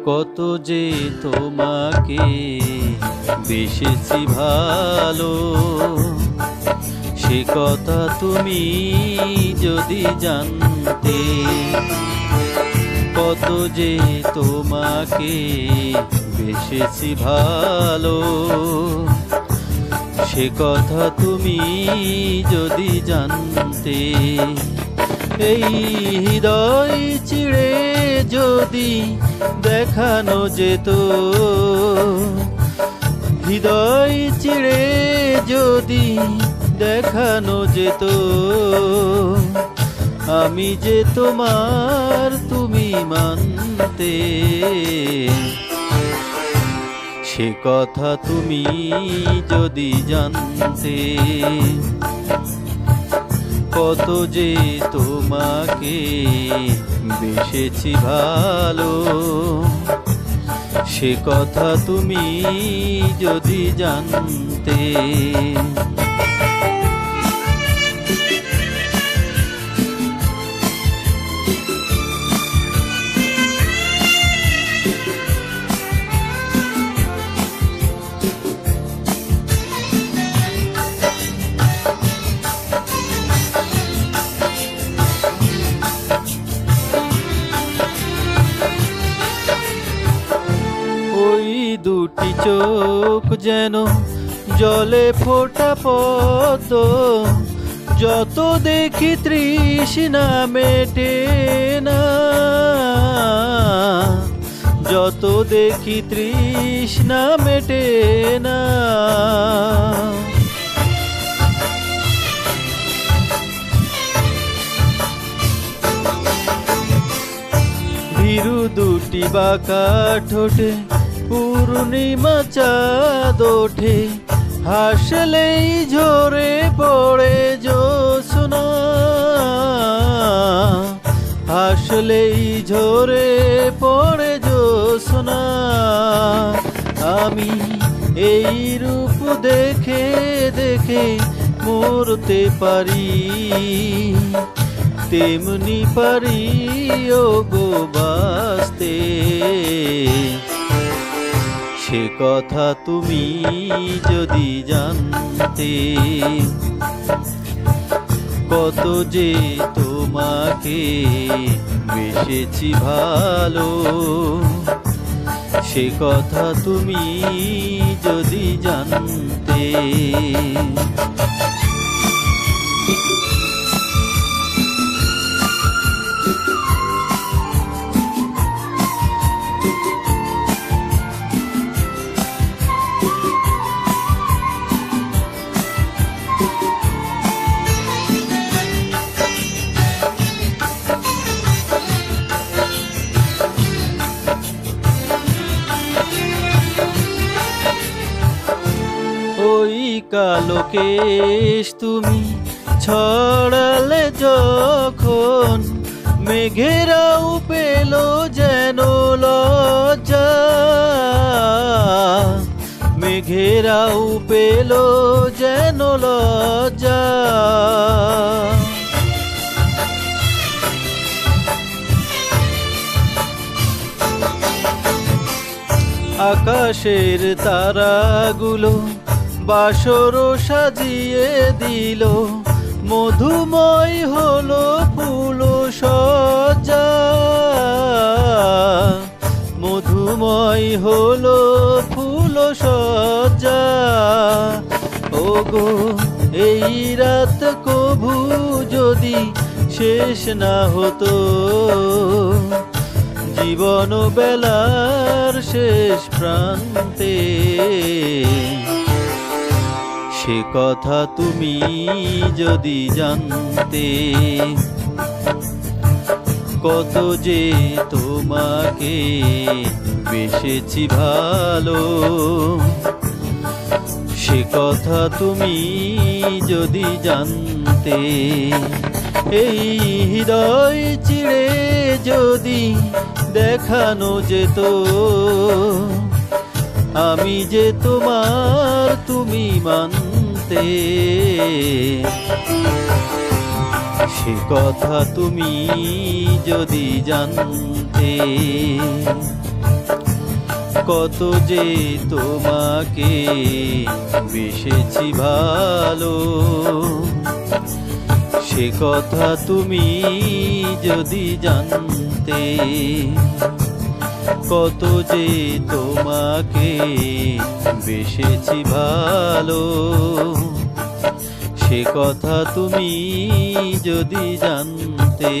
কত যে তোমাকে বেসেছি ভালো, সে কথা তুমি যদি জানতে। কত যে তোমাকে বেসেছি ভালো, সে কথা তুমি যদি জানতে। এই হৃদয় চিড়ে যদি দেখানো যেত, হৃদয় চিড়ে যদি দেখানো যেত, আমি যে তোমার তুমি মানতে। সে কথা তুমি যদি জানতে। কত যে তোমাকে বেসেছি ভালো, সে কথা তুমি যদি জানতে। দুটি চোখ যেন জলে ফোটা পদ্ম, যত দেখি তৃষ্ণা মেটে না, যত দেখি তৃষ্ণা মেটে না। ভীরু দুটি বাঁকা ঠোঁটে পূর্ণিমা চাঁদ ওঠে, হাসলেই ঝরে পড়ে জ্যোৎস্না, হাসলেই ঝরে পড়ে জ্যোৎস্না। আমি এই রূপ দেখে দেখে মরতে পারি, তেমনি পারি ও গো বাঁচতে। সে কথা তুমি যদি জানতে। কত যে তোমাকে বেসেছি ভালো, সে কথা তুমি যদি জানতে। ওই কালো কেশ তুমি ছড়ালে যখন, মেঘেরাও পেল যেন লজ্জা, মেঘেরাও পেল যেন লজ্জা। আকাশের তারাগুলো বাসর সাজিয়ে দিল, মধুময় হলো ফুল সজ্জা, মধুময় হলো ফুল সজ্জা। ওগো এই রাত কভু যদি শেষ না হতো, জীবন বেলার শেষ প্রান্তে। সে কথা তুমি যদি জানতে। কত যে তোমাকে বেসেছি ভালো, সে কথা তুমি যদি জানতে। জানতে। এই হৃদয় চিড়ে যদি দেখানো যেত আমি যে তোমার তুমি মানতে, সে কথা তুমি যদি জানতে। কত যে তোমাকে বেসেছি ভালো, সে কথা তুমি যদি জানতে। কত যে তোমাকে বেসেছি ভালো, সে কথা তুমি যদি জানতে।